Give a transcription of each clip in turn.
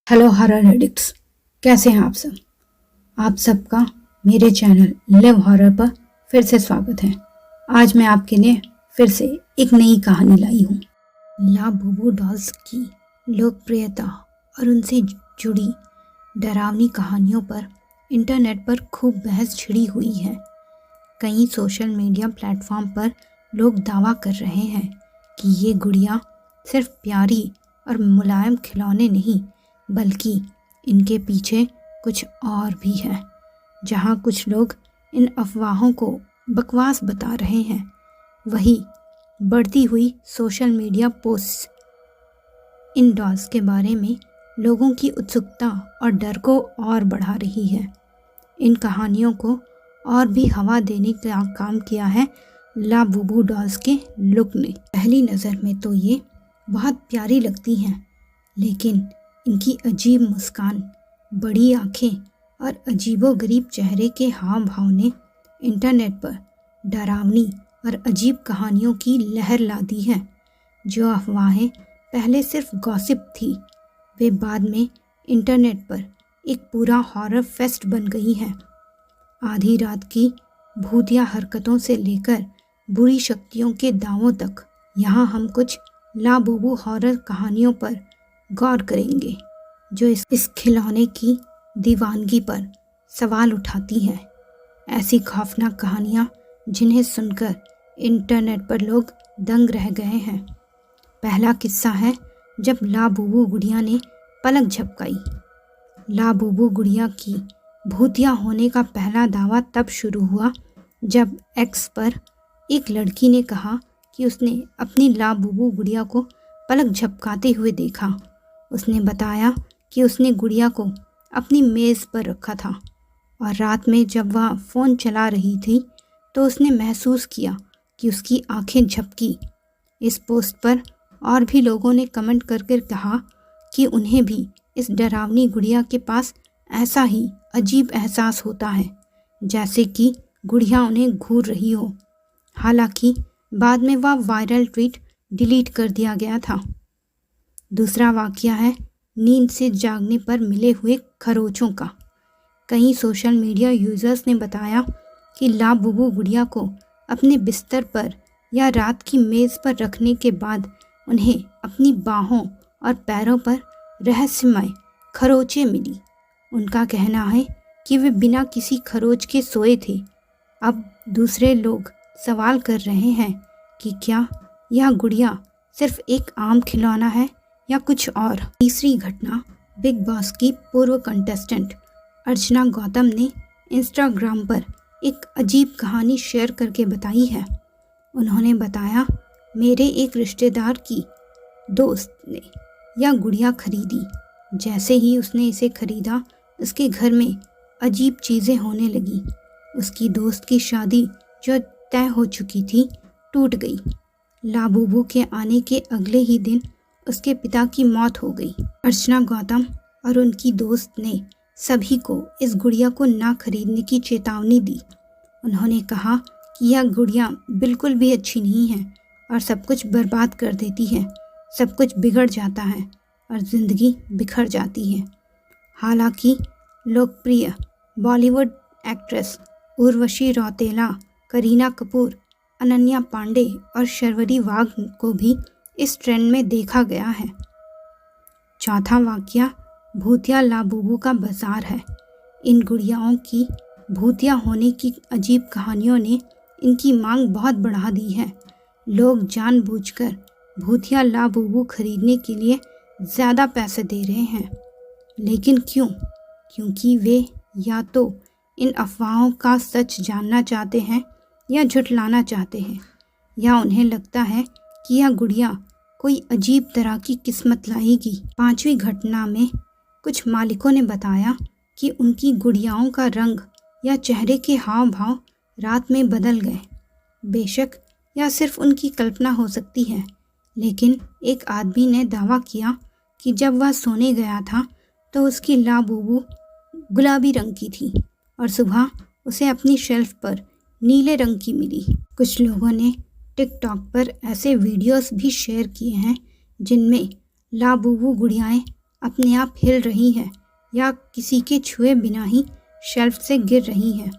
Hello horror addicts, कैसे हैं आप सब। आप सबका मेरे चैनल लिव हॉरर पर फिर से स्वागत है। आज मैं आपके लिए फिर से एक नई कहानी लाई हूँ। लाबुबु डॉल्स की लोकप्रियता और उनसे जुड़ी डरावनी कहानियों पर इंटरनेट पर खूब बहस छिड़ी हुई है। कई सोशल मीडिया प्लेटफॉर्म पर लोग दावा कर रहे हैं कि ये गुड़िया सिर्फ प्यारी और मुलायम खिलौने नहीं बल्कि इनके पीछे कुछ और भी है। जहां कुछ लोग इन अफवाहों को बकवास बता रहे हैं, वहीं बढ़ती हुई सोशल मीडिया पोस्ट्स इन डॉल्स के बारे में लोगों की उत्सुकता और डर को और बढ़ा रही है। इन कहानियों को और भी हवा देने का काम किया है लाबुबु डॉल्स के लुक ने। पहली नज़र में तो ये बहुत प्यारी लगती हैं, लेकिन इनकी अजीब मुस्कान, बड़ी आंखें और अजीबोगरीब चेहरे के हाव भाव ने इंटरनेट पर डरावनी और अजीब कहानियों की लहर ला दी है। जो अफवाहें पहले सिर्फ गॉसिप थी, वे बाद में इंटरनेट पर एक पूरा हॉरर फेस्ट बन गई हैं। आधी रात की भूतिया हरकतों से लेकर बुरी शक्तियों के दावों तक, यहाँ हम कुछ लाबुबु हॉरर कहानियों पर गौर करेंगे जो इस खिलौने की दीवानगी पर सवाल उठाती हैं। ऐसी खौफनाक कहानियाँ जिन्हें सुनकर इंटरनेट पर लोग दंग रह गए हैं। पहला किस्सा है जब लाबुबु गुड़िया ने पलक झपकाई। लाबुबु गुड़िया की भूतिया होने का पहला दावा तब शुरू हुआ जब एक्स पर एक लड़की ने कहा कि उसने अपनी लाबुबु गुड़िया को पलक झपकाते हुए देखा। उसने बताया कि उसने गुड़िया को अपनी मेज़ पर रखा था और रात में जब वह फ़ोन चला रही थी तो उसने महसूस किया कि उसकी आंखें झपकी। इस पोस्ट पर और भी लोगों ने कमेंट करके कहा कि उन्हें भी इस डरावनी गुड़िया के पास ऐसा ही अजीब एहसास होता है जैसे कि गुड़िया उन्हें घूर रही हो। हालांकि बाद में वह वायरल ट्वीट डिलीट कर दिया गया था। दूसरा वाकया है नींद से जागने पर मिले हुए खरोचों का। कई सोशल मीडिया यूज़र्स ने बताया कि लाबुबु गुड़िया को अपने बिस्तर पर या रात की मेज़ पर रखने के बाद उन्हें अपनी बाहों और पैरों पर रहस्यमय खरोचें मिली। उनका कहना है कि वे बिना किसी खरोच के सोए थे। अब दूसरे लोग सवाल कर रहे हैं कि क्या यह गुड़िया सिर्फ एक आम खिलौना है या कुछ और। तीसरी घटना बिग बॉस की पूर्व कंटेस्टेंट अर्चना गौतम ने इंस्टाग्राम पर एक अजीब कहानी शेयर करके बताई है। उन्होंने बताया, मेरे एक रिश्तेदार की दोस्त ने यह गुड़िया खरीदी। जैसे ही उसने इसे खरीदा, उसके घर में अजीब चीज़ें होने लगी। उसकी दोस्त की शादी जो तय हो चुकी थी टूट गई। लाबुबु के आने के अगले ही दिन उसके पिता की मौत हो गई। अर्चना गौतम और उनकी दोस्त ने सभी को इस गुड़िया को ना खरीदने की चेतावनी दी। उन्होंने कहा कि यह गुड़िया बिल्कुल भी अच्छी नहीं है और सब कुछ बर्बाद कर देती है, सब कुछ बिगड़ जाता है और ज़िंदगी बिखर जाती है। हालांकि लोकप्रिय बॉलीवुड एक्ट्रेस उर्वशी रौतेला, करीना कपूर, अनन्या पांडे और शर्वरी वाघ को भी इस ट्रेंड में देखा गया है। चौथा वाकया भूतिया लाबुबु का बाजार है। इन गुड़ियाओं की भूतिया होने की अजीब कहानियों ने इनकी मांग बहुत बढ़ा दी है। लोग जानबूझकर भूतिया लाबुबु खरीदने के लिए ज़्यादा पैसे दे रहे हैं। लेकिन क्यों? क्योंकि वे या तो इन अफवाहों का सच जानना चाहते हैं या झुठलाना चाहते हैं, या उन्हें लगता है कि यह गुड़िया कोई अजीब तरह की किस्मत लाएगी। पांचवी घटना में कुछ मालिकों ने बताया कि उनकी गुड़ियाओं का रंग या चेहरे के हाव भाव रात में बदल गए। बेशक यह सिर्फ उनकी कल्पना हो सकती है, लेकिन एक आदमी ने दावा किया कि जब वह सोने गया था तो उसकी लाबुबु गुलाबी रंग की थी और सुबह उसे अपनी शेल्फ पर नीले रंग की मिली। कुछ लोगों ने टिकटॉक पर ऐसे वीडियोस भी शेयर किए हैं जिनमें लाबुबु गुड़ियाएं अपने आप हिल रही है या किसी के छुए बिना ही शेल्फ से गिर रही है।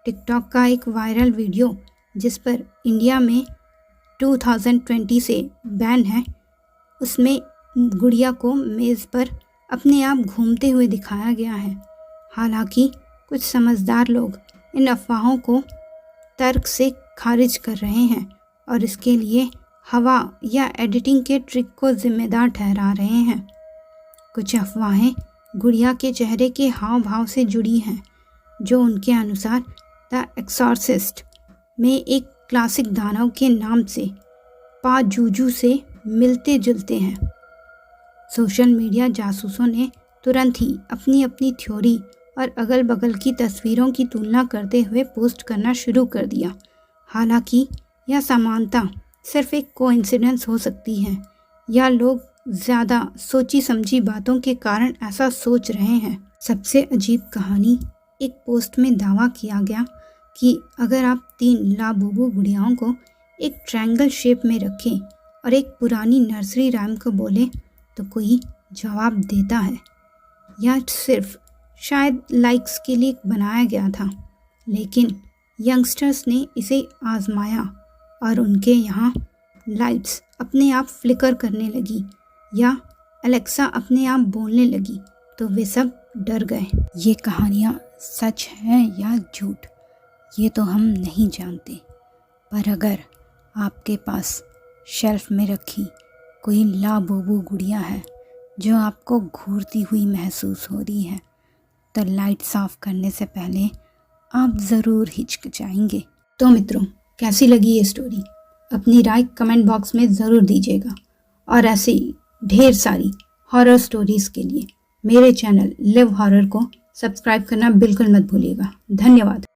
टिकटॉक का एक वायरल वीडियो जिस पर इंडिया में 2020 से बैन है, उसमें गुड़िया को मेज़ पर अपने आप घूमते हुए दिखाया गया है। हालांकि कुछ समझदार लोग इन अफवाहों को तर्क से खारिज कर रहे हैं और इसके लिए हवा या एडिटिंग के ट्रिक को जिम्मेदार ठहरा रहे हैं। कुछ अफवाहें गुड़िया के चेहरे के हाव भाव से जुड़ी हैं, जो उनके अनुसार द एक्सॉर्सिस्ट में एक क्लासिक दानव के नाम से पाजूजू से मिलते जुलते हैं। सोशल मीडिया जासूसों ने तुरंत ही अपनी अपनी थ्योरी और अगल बगल की तस्वीरों की तुलना करते हुए पोस्ट करना शुरू कर दिया। हालांकि यह समानता सिर्फ एक कोइंसिडेंस हो सकती है या लोग ज़्यादा सोची समझी बातों के कारण ऐसा सोच रहे हैं। सबसे अजीब कहानी, एक पोस्ट में दावा किया गया कि अगर आप 3 लाबूबू गुड़ियाओं को एक ट्रायंगल शेप में रखें और एक पुरानी नर्सरी राइम को बोले तो कोई जवाब देता है। यह सिर्फ शायद लाइक्स के लिए बनाया गया था, लेकिन यंगस्टर्स ने इसे आजमाया और उनके यहाँ लाइट्स अपने आप फ्लिकर करने लगी या एलेक्सा अपने आप बोलने लगी तो वे सब डर गए। ये कहानियाँ सच हैं या झूठ, ये तो हम नहीं जानते, पर अगर आपके पास शेल्फ में रखी कोई लाबूबू गुड़िया है जो आपको घूरती हुई महसूस हो रही है, तो लाइट साफ करने से पहले आप ज़रूर हिचकिचाएंगे। तो मित्रों, कैसी लगी ये स्टोरी? अपनी राय कमेंट बॉक्स में ज़रूर दीजिएगा और ऐसी ढेर सारी हॉरर स्टोरीज़ के लिए मेरे चैनल लिव हॉरर को सब्सक्राइब करना बिल्कुल मत भूलिएगा। धन्यवाद।